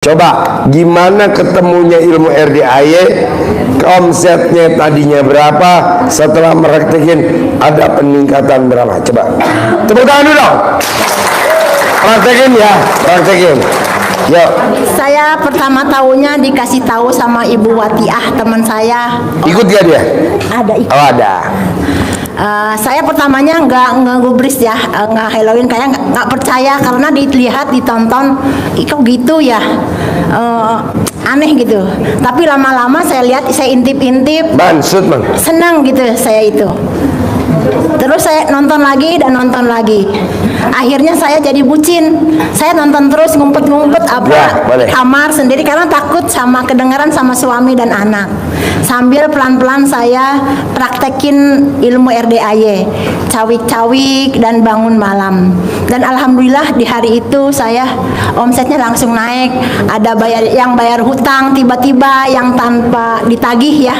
Coba gimana ketemunya ilmu RDAY, omsetnya tadinya berapa, setelah meraktekin ada peningkatan berapa? Coba tepuk tangan dulu dong. Praktekin ya, praktekin. Yuk. Saya pertama tahunya dikasih tahu sama Ibu Watiah, teman saya. Ikut gak dia? Ada ikut. Oh ada. Saya pertamanya nggak gubris ya, nggak Halloween, kayak nggak percaya karena dilihat ditonton, kok gitu ya, aneh gitu. Tapi lama-lama saya lihat, saya intip-intip, Bansut bang. senang gitu saya itu. Terus saya nonton lagi dan nonton lagi. Akhirnya saya jadi bucin. Saya nonton terus, ngumpet-ngumpet Ya, boleh. kamar sendiri karena takut sama kedengaran sama suami dan anak. Sambil pelan-pelan saya praktekin ilmu RDAY, cawik-cawik dan bangun malam. Dan alhamdulillah di hari itu saya omsetnya langsung naik. Ada yang bayar hutang tiba-tiba yang tanpa ditagih ya,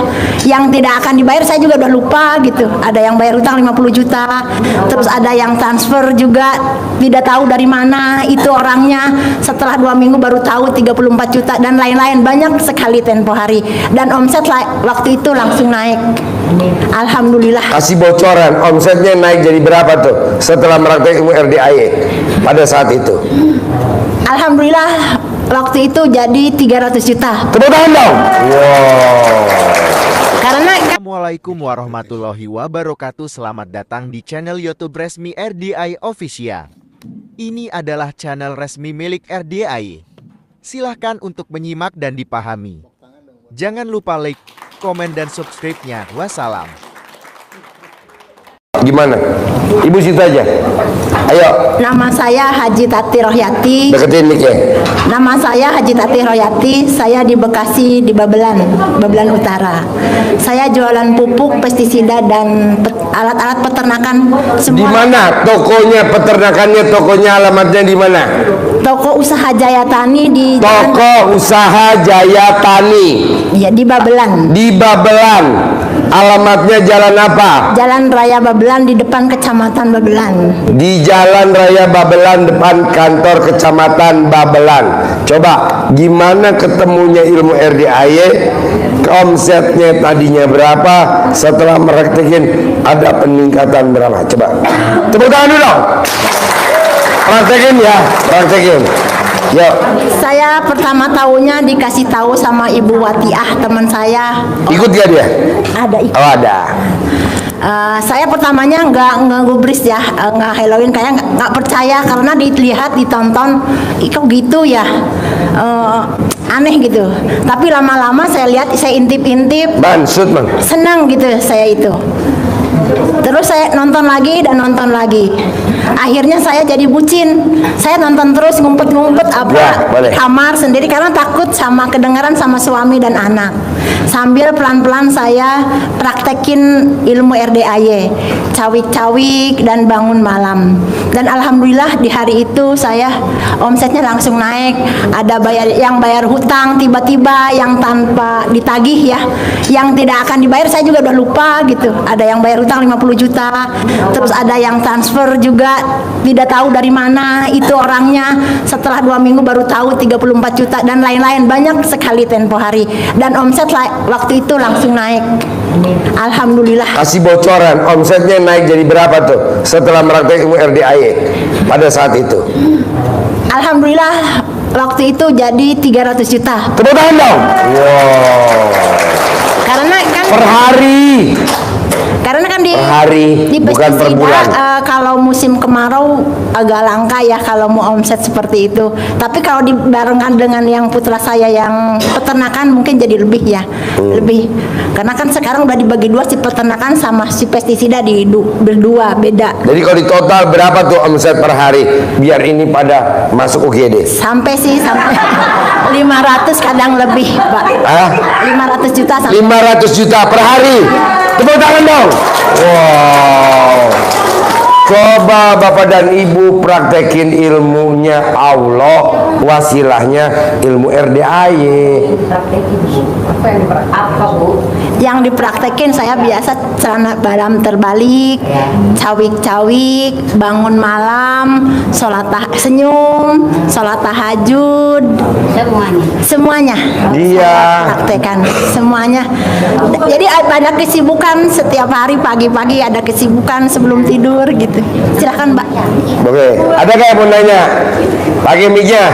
yang tidak akan dibayar saya juga udah lupa gitu. Ada yang bayar hutang 50 juta, terus ada yang transfer juga tidak tahu dari mana itu orangnya, setelah 2 minggu baru tahu 34 juta dan lain-lain, banyak sekali tempo hari. Dan omset waktu itu langsung naik, alhamdulillah. Kasih bocoran, omsetnya naik jadi berapa tuh setelah meraktekin ilmu RDAY pada saat itu? Alhamdulillah waktu itu jadi 300 juta. Tepuk tangan dong. Wow. Karena Assalamualaikum warahmatullahi wabarakatuh. Selamat datang di channel YouTube resmi RDAY Official. Ini adalah channel resmi milik RDAY. Silahkan untuk menyimak dan dipahami. Jangan lupa like, komen, dan subscribe-nya. Wassalam. Gimana? Ibu situ aja. Ayo. nama saya Haji Tati Rohyati. Deketin mic ya. Nama saya Haji Tati Rohyati. Saya di Bekasi, di Babelan Utara. Saya jualan pupuk, pestisida, dan alat-alat peternakan semua. Di mana tokonya, peternakannya, tokonya, alamatnya di mana? Toko usaha Jaya Tani di Toko usaha Jaya Tani. Ya, di Babelan. Di Babelan. Alamatnya jalan apa? Jalan Raya Babelan di depan Kecamatan Babelan. Di Jalan Raya Babelan depan kantor Kecamatan Babelan. Coba gimana ketemunya ilmu RDAY, omsetnya tadinya berapa, setelah meraktekin ada peningkatan berapa? Coba tepuk tangan dulu dong. Praktekin ya, praktekin. Yuk. Saya pertama tahunya dikasih tahu sama Ibu Watiah, teman saya. Ikut gak dia? Ada ikut. Oh ada. Saya pertamanya nggak gubris ya, nggak Halloween, kayak nggak percaya karena dilihat ditonton, kok gitu ya, aneh gitu. Tapi lama-lama saya lihat, saya intip-intip, Bansut bang. senang gitu saya itu. Terus saya nonton lagi dan nonton lagi. Akhirnya saya jadi bucin. Saya nonton terus, ngumpet-ngumpet Ya, boleh. kamar sendiri karena takut sama kedengaran sama suami dan anak. Sambil pelan-pelan saya praktekin ilmu RDAY, cawik-cawik dan bangun malam. Dan alhamdulillah di hari itu saya omsetnya langsung naik. Ada yang bayar hutang tiba-tiba yang tanpa ditagih ya, yang tidak akan dibayar saya juga udah lupa gitu. Ada yang bayar hutang 50 juta, terus ada yang transfer juga tidak tahu dari mana itu orangnya, setelah 2 minggu baru tahu 34 juta dan lain-lain, banyak sekali tempo hari. Dan omset waktu itu langsung naik, alhamdulillah. Kasih bocoran, omsetnya naik jadi berapa tuh setelah meraktekin ilmu RDAY pada saat itu? Alhamdulillah waktu itu jadi 300 juta. Tepuk tangan dong. Wow. Karena kan di Per hari, bukan per pestisida, bulan. kalau musim kemarau agak langka ya kalau mau omset seperti itu. Tapi kalau dibarengkan dengan yang putra saya yang peternakan mungkin jadi lebih ya, lebih. Karena kan sekarang udah dibagi dua, si peternakan sama si pestisida berdua, beda. Jadi kalau di total berapa tuh omset per hari biar ini pada masuk UGD? Sampai 500 kadang lebih, Pak. 500 juta sampai 500 juta per hari. Tepuk tangan dong. Wow. Coba Bapak dan Ibu praktekin ilmunya Allah, wasilahnya ilmu RDAY. Yang dipraktekin saya biasa celana dalam terbalik, cawik-cawik, bangun malam, senyum, sholat tahajud, semuanya. Iya. Saya praktekkan semuanya. Jadi ada kesibukan setiap hari pagi-pagi, ada kesibukan sebelum tidur gitu. Silakan Mbak. Oke, ada nggak yang mau nanya? Pakai mic-nya.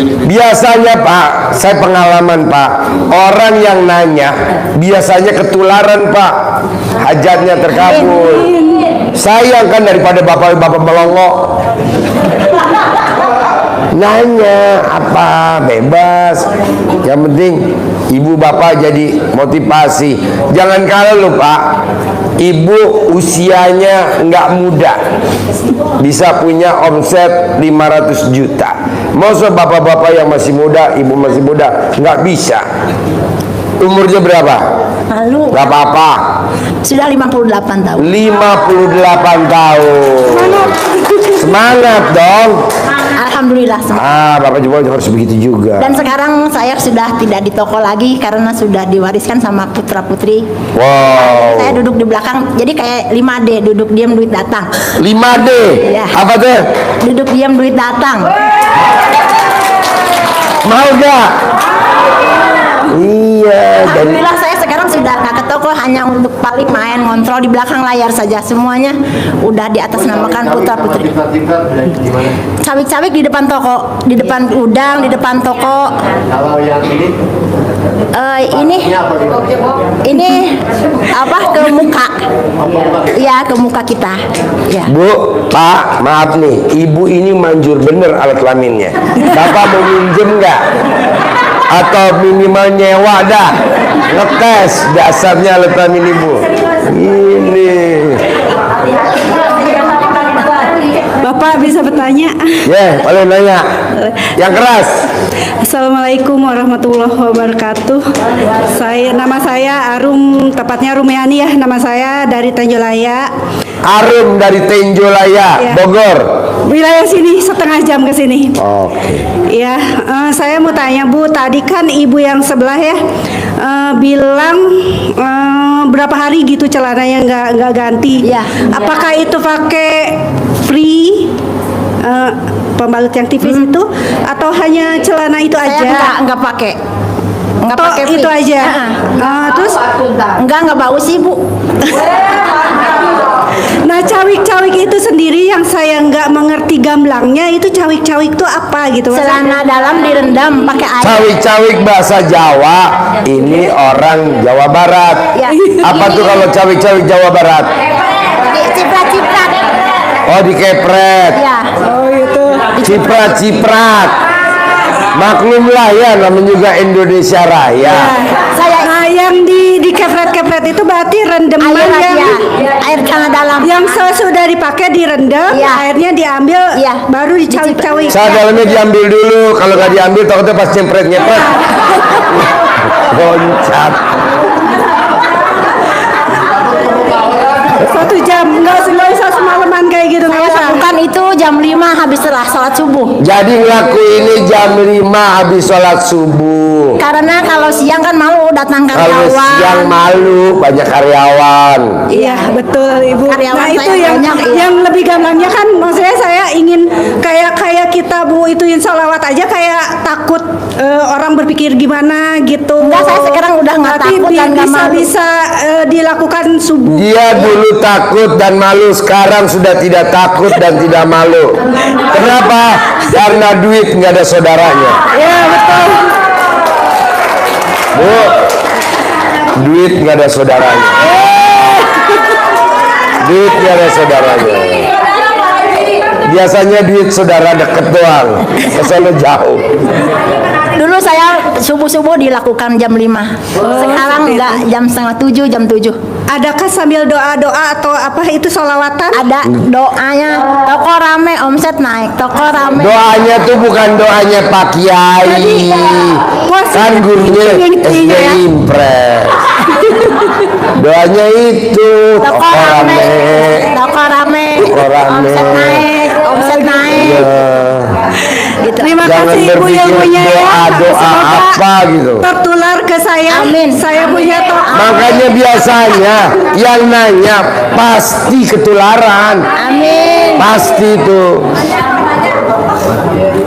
Biasanya Pak, saya pengalaman Pak, orang yang nanya biasanya ketularan Pak, hajatnya terkabul. Sayang kan daripada bapak-bapak melongo. Nanya apa bebas, yang penting ibu bapak jadi motivasi. Jangan kalah loh Pak, ibu usianya nggak muda, bisa punya omset 500 juta. Masa bapak-bapak yang masih muda, ibu masih muda, nggak bisa. Umurnya berapa? Lalu Gak apa-apa. sudah 58 tahun. 58 tahun. Semangat dong. Alhamdulillah. Bapak juga harus begitu juga. Dan sekarang saya sudah tidak di toko lagi karena sudah diwariskan sama putra-putri. Wow. Saya duduk di belakang, jadi kayak 5D, duduk diam duit datang. 5D. Ya. Apa tuh? Duduk diam duit datang. Mau gak? Iya. Alhamdulillah saya sekarang sudah nggak ke toko, hanya untuk paling main ngontrol di belakang layar saja. Semuanya udah di atas namakan putra-putri. Cawik-cawik di depan toko, di depan udang, di depan toko. Kalau yang Ini apa, ke muka? Iya, ke muka kita. Ya. Bu, Pak, maaf nih, ibu ini manjur bener alat kelaminnya. Bapak mau minjem nggak? Atau minimal nyewa dah, ngetes dasarnya alat kelamin ibu. Ini. Bapak bisa bertanya? Boleh nanya. Yang keras. Assalamualaikum warahmatullahi wabarakatuh. Nama saya Arum, tepatnya Rumiani ya. Nama saya dari Tenjolaya. Arum dari Tenjolaya, Ya. Bogor. Wilayah sini setengah jam ke sini. Oke. Ya, saya mau tanya Bu, tadi kan ibu yang sebelah ya bilang berapa hari gitu celananya nggak ganti. Iya. Apakah itu pakai free pembalut yang tipis itu atau hanya celana itu Saya aja? nggak pakai. Nggak Toh pakai itu free. aja. Terus Nggak bau sih Bu. nah cawik-cawik itu sendiri yang saya nggak mengerti gamblangnya, itu cawik-cawik itu apa gitu? Celana dalam direndam pakai air. Cawik-cawik bahasa Jawa, ini orang Jawa Barat. Ya. Apa tuh kalau cawik-cawik Jawa Barat? Ciprat-ciprat. Oh, dikepret. Ya. Oh itu. Ciprat-ciprat. Maklumlah ya, namanya juga Indonesia Raya. Nah, yang dikepret-kepret itu berarti rendeman Air yang air celana dalam. yang sudah dipakai direndam, Iya. airnya diambil, Iya. baru dicawik-cawik. Saya dalamnya diambil dulu, kalau nggak diambil takutnya pas nyepret-nyepret loncat. 1 jam, nggak usah semalaman kayak gitu, nggak Saya usah. lakukan itu jam 5 habis setelah sholat subuh. Jadi ngelakuin ini jam 5 habis sholat subuh. Karena kalau siang kan malu datang Kalau karyawan. siang malu, banyak karyawan. Iya betul Ibu. Karyawan Nah itu saya yang banyak, iya. yang lebih gampangnya kan, maksudnya saya ingin kayak kita Bu ituin sholawat aja kayak takut orang berpikir gimana gitu. Enggak, saya sekarang udah nggak Berarti takut dan nggak malu. bisa dilakukan subuh. Dia dulu takut dan malu, sekarang sudah tidak takut dan tidak malu. Kenapa? Karena duit nggak ada saudaranya. Ya betul. Bu, duit nggak ada saudaranya. Duit nggak ada saudaranya. Biasanya duit saudara deket doang, kesana jauh. Dulu saya subuh-subuh dilakukan jam 5. Sekarang enggak, jam setengah 7, jam 7. Adakah sambil doa-doa atau apa itu sholawatan? Ada doanya, toko rame omset naik, toko rame. Doanya tuh bukan doanya Pak Kiai, kan gurunya SD Impres. Doanya itu Toko toko rame, rame. toko rame, rame. omset naik. Ya. Gitu. Terima Jangan kasih Ibu berpikir ilmunya ya. doa-doa Semoga apa gitu. tertular ke saya. Amin. Saya punya doa. Makanya biasanya yang nanya pasti ketularan. Amin. Pasti tuh.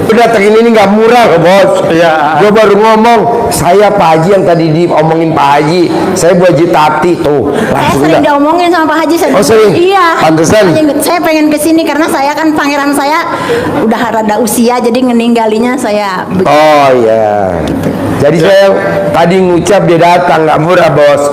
Udah ini nggak murah loh bos. Ya. Gue baru ngomong, saya Pak Haji yang tadi diomongin Pak Haji, saya Bu Haji Tati tuh. Saya Langsung sering udah. diomongin sama Pak Haji. Oh, sering? Iya. Pantesan. Makanya saya pengen kesini karena saya kan pangeran saya udah rada usia, jadi ngeninggalinya saya. Oh iya. Jadi saya tadi ngucap dia datang nggak murah bos.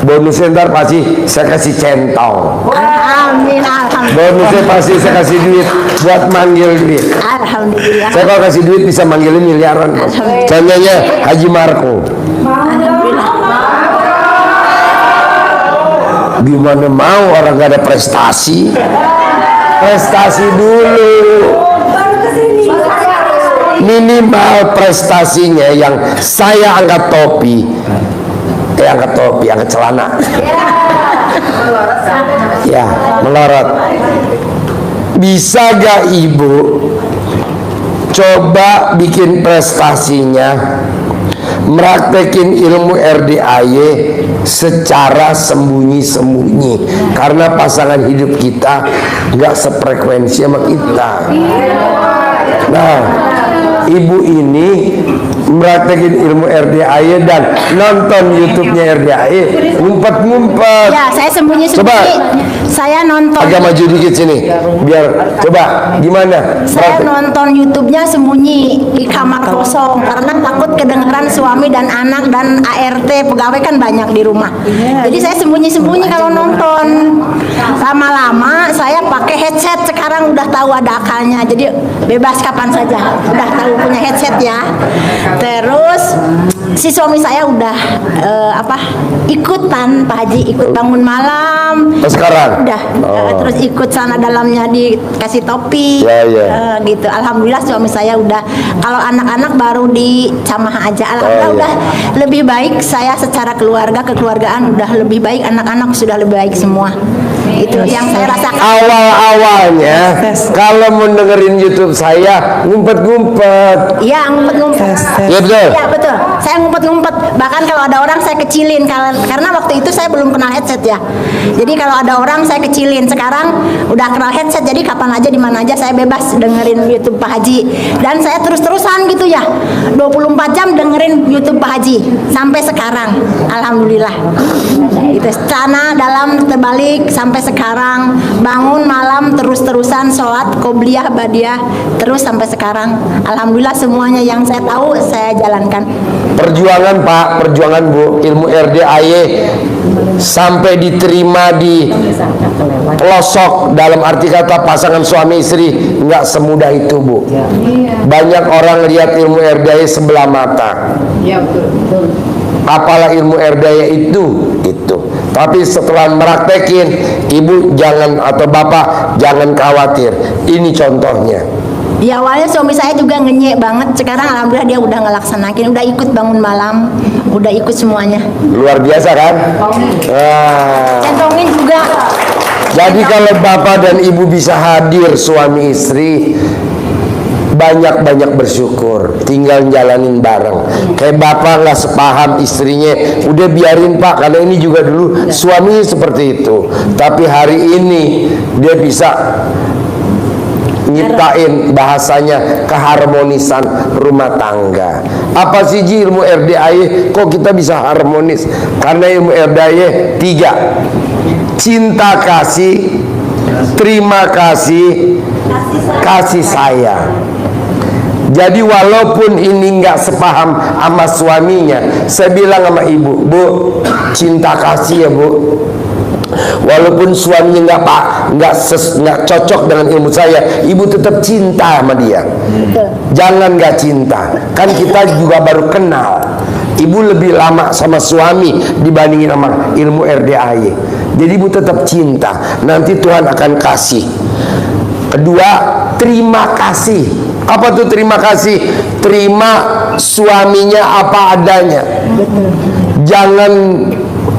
Bonusnya ntar pasti saya kasih centong. Amin. Alhamdulillah. Bonusnya pasti saya kasih duit buat manggil duit. Alhamdulillah. Saya kalau kasih duit bisa manggilin miliaran bos. Contohnya Haji Marco. Gimana mau orang gak ada prestasi? Prestasi dulu. Minimal prestasinya yang saya angkat topi. Angkat celana. Ya, melorot. Bisa gak ibu coba bikin prestasinya, meraktekin ilmu RDAY secara sembunyi-sembunyi, karena pasangan hidup kita nggak sefrekuensi sama kita. Nah, ibu ini meraktekin ilmu RDAY dan nonton YouTube-nya RDAY, ngumpet-ngumpet. Ya, saya sembunyi-sembunyi. Coba. Saya nonton. Agak maju dikit sini, biar coba gimana? Saya nonton YouTube-nya sembunyi di kamar kosong karena takut kedengaran suami dan anak dan ART pegawai kan banyak di rumah. Jadi saya sembunyi-sembunyi kalau nonton. Lama-lama saya pakai headset, sekarang udah tahu ada akalnya. Jadi bebas kapan saja. Udah tahu punya headset ya. Terus si suami saya udah ikutan Pak Haji, ikut bangun malam. Sekarang? Udah, terus ikut sana dalamnya dikasih topi. Ya, ya. Gitu. Alhamdulillah suami saya udah, kalau anak-anak baru di camah aja. Alhamdulillah Oh, ya. udah lebih baik, saya secara kekeluargaan udah lebih baik, anak-anak sudah lebih baik semua. Itu yang saya rasakan. Awal-awalnya kalau mau dengerin YouTube saya ngumpet-ngumpet. Iya, ngumpet-ngumpet. Iya betul. Iya betul. Saya ngumpet-ngumpet. Bahkan kalau ada orang saya kecilin karena waktu itu saya belum kenal headset ya. Jadi kalau ada orang saya kecilin. Sekarang udah kenal headset, jadi kapan aja di mana aja saya bebas dengerin YouTube Pak Haji. Dan saya terus-terusan gitu ya. 24 jam dengerin YouTube Pak Haji sampai sekarang. Alhamdulillah. Itu sana dalam terbalik sampai sekarang, bangun malam terus-terusan sholat qobliyah badiah terus sampai sekarang. Alhamdulillah semuanya yang saya tahu saya jalankan. Perjuangan Pak, perjuangan Bu, ilmu RDAY sampai diterima di pelosok dalam arti kata pasangan suami istri nggak semudah itu Bu. Banyak orang lihat ilmu RDAY sebelah mata. Apalah ilmu RDAY itu. Tapi setelah meraktekin, ibu jangan atau bapak jangan khawatir. Ini contohnya. Di awalnya suami saya juga ngenyek banget. Sekarang alhamdulillah dia udah ngelaksanakin, udah ikut bangun malam, udah ikut semuanya. Luar biasa kan? Nah. Centongin juga. Jadi kalau bapak dan ibu bisa hadir suami istri, banyak-banyak bersyukur, tinggal jalanin bareng. Kayak bapak nggak sepaham istrinya, udah biarin Pak, karena ini juga dulu suami seperti itu. Tapi hari ini dia bisa nyiptain bahasanya keharmonisan rumah tangga. Apa sih Ji ilmu RDAY? Kok kita bisa harmonis? Karena ilmu RDAY 3: cinta kasih, terima kasih, kasih sayang. Jadi walaupun ini nggak sepaham sama suaminya, saya bilang sama ibu, Bu, cinta kasih ya Bu. Walaupun suaminya nggak cocok dengan ilmu saya, ibu tetap cinta sama dia. Jangan nggak cinta, kan kita juga baru kenal. Ibu lebih lama sama suami dibandingin sama ilmu RDAY. Jadi ibu tetap cinta. Nanti Tuhan akan kasih. Kedua, terima kasih. Apa tuh terima kasih? Terima suaminya apa adanya. Jangan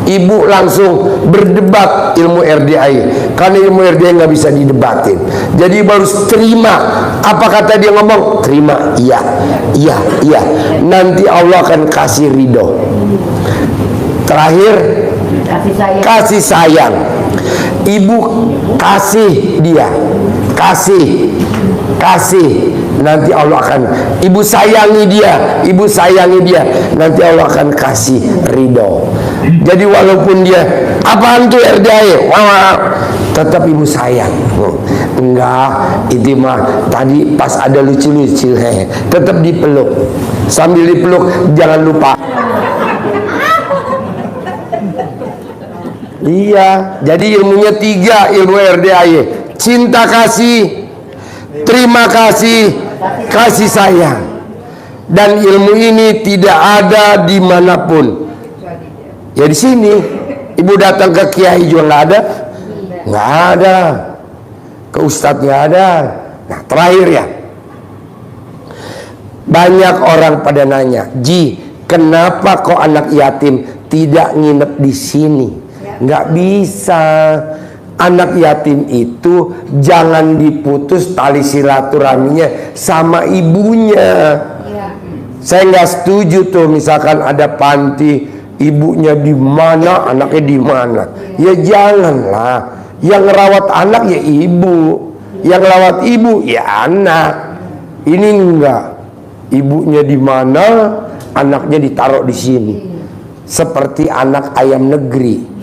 Ibu langsung berdebat ilmu RDI, karena ilmu RDI nggak bisa didebatin. Jadi ibu harus terima apa kata dia ngomong, terima, iya, iya, iya. Nanti Allah akan kasih ridho. Terakhir, kasih sayang. Ibu kasih dia, kasih, nanti Allah akan, ibu sayangi dia, nanti Allah akan kasih ridho. Jadi walaupun dia apaan tuh RDI, tetap ibu sayang. Enggak, itu mah tadi pas ada lucu-lucu, tetap dipeluk. Sambil dipeluk jangan lupa. Iya, jadi ilmunya 3 ilmu RDI: cinta kasih, terima kasih, kasih sayang. Dan ilmu ini tidak ada dimanapun. Ya di sini, ibu datang ke kiai juga nggak ada, ke ustadz nggak ada. Nah terakhir ya, banyak orang pada nanya, Ji, kenapa kok anak yatim tidak nginep di sini? Nggak bisa. Anak yatim itu jangan diputus tali silaturahminya sama ibunya. Saya nggak setuju tuh misalkan ada panti, ibunya di mana, anaknya di mana. Ya janganlah. Yang ngerawat anak ya ibu, yang ngerawat ibu ya anak. Ini enggak. Ibunya di mana, anaknya ditaruh di sini. Seperti anak ayam negeri.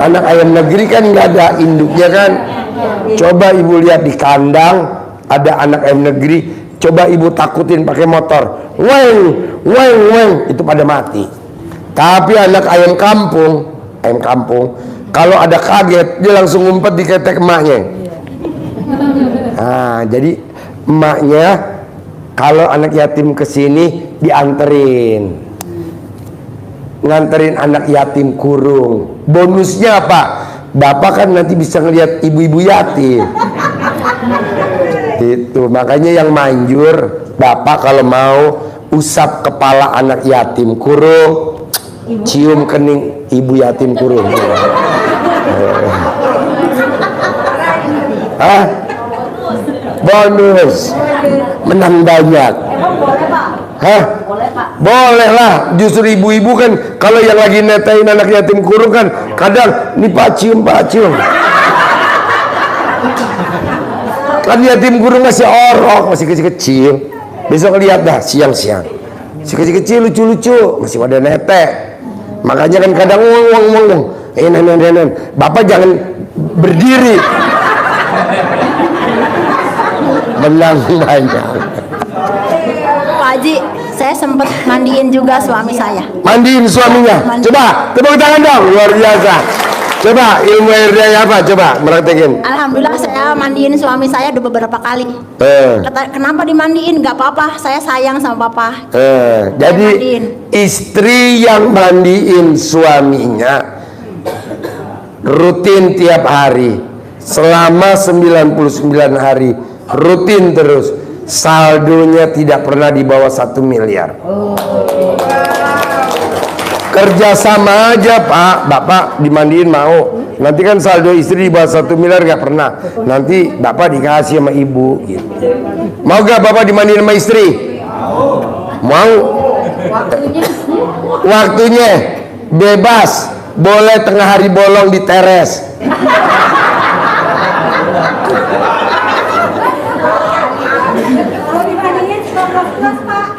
Anak ayam negeri kan nggak ada induknya kan. Coba ibu lihat di kandang ada anak ayam negeri, coba ibu takutin pakai motor, weng, weng, weng, itu pada mati. Tapi anak ayam kampung, kalau ada kaget dia langsung ngumpet di ketek emaknya. Nah, jadi emaknya kalau anak yatim kesini dianterin, nganterin anak yatim kurung. Bonusnya apa? Bapak kan nanti bisa ngeliat ibu-ibu yatim. Itu makanya yang manjur, bapak kalau mau usap kepala anak yatim kurung, cium kening ibu yatim kurung. Hah? Bonus menang banyak. Hah? Boleh lah. Justru ibu-ibu kan kalau yang lagi netain anak yatim kurung kan kadang nih pak cium. Kan yatim kurung masih orok, masih kecil-kecil. Besok lihat dah siang-siang, masih kecil-kecil lucu-lucu, masih pada netek. Makanya kan kadang ngomong, nen, bapak jangan berdiri. Menang banyak. Pak Haji, saya sempat mandiin juga suami saya. Mandiin suaminya. Coba tepuk tangan dong, luar biasa. Coba ilmu RDI apa? Coba meraktekin. Alhamdulillah saya mandiin suami saya udah beberapa kali. Kenapa dimandiin? Gak apa-apa, saya sayang sama papa. Jadi mandiin. Istri yang mandiin suaminya rutin tiap hari selama 99 hari, rutin terus. Saldonya tidak pernah di bawah 1 miliar. Kerja sama aja pak, bapak dimandiin mau. Nanti kan saldo istri di bawah 1 miliar gak pernah. Nanti bapak dikasih sama ibu gitu. Mau gak bapak dimandiin sama istri? Mau. Waktunya bebas, boleh tengah hari bolong di teres.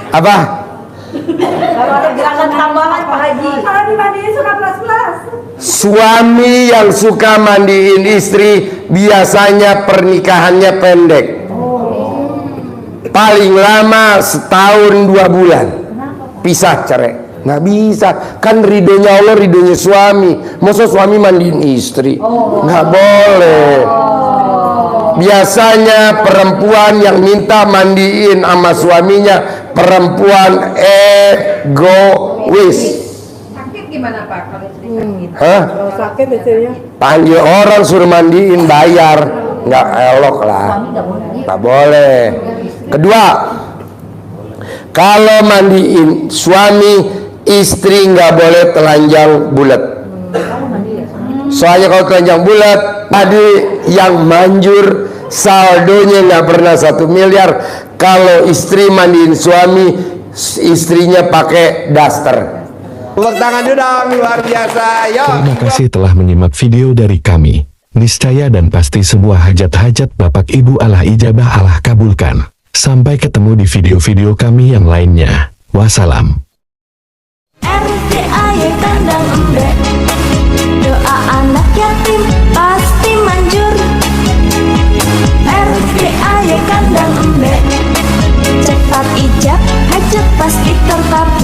Apa? Kalau ada gerakan tambahan Pak Haji. Kalau dimandiin suka plus-plus. Suami yang suka mandiin istri biasanya pernikahannya pendek. Paling lama setahun 2 bulan. Pisah cerai. Nggak bisa. Kan ridhonya Allah, ridhonya suami. Masa suami mandiin istri? Nggak boleh. Biasanya perempuan yang minta mandiin sama suaminya perempuan egois. Sakit gimana Pak kalau istri sakit? Hah? Kalau sakit istrinya. Panggil orang suruh mandiin, bayar. Nggak elok lah. Nggak boleh. Kedua, kalau mandiin suami istri nggak boleh telanjang bulat. Soalnya kalau telanjang bulat, tadi yang manjur saldonya nggak pernah 1 miliar. Kalau istri mandiin suami, istrinya pakai daster. Tepuk tangan dulu dong, luar biasa. Yo. Terima kasih telah menyimak video dari kami. Niscaya dan pasti sebuah hajat-hajat Bapak Ibu Allah ijabah Allah kabulkan. Sampai ketemu di video-video kami yang lainnya. Wassalam. RDAY kandang embek, doa anak yatim pasti manjur. RDAY kandang embek, cepat ijab hajat pasti terkabul.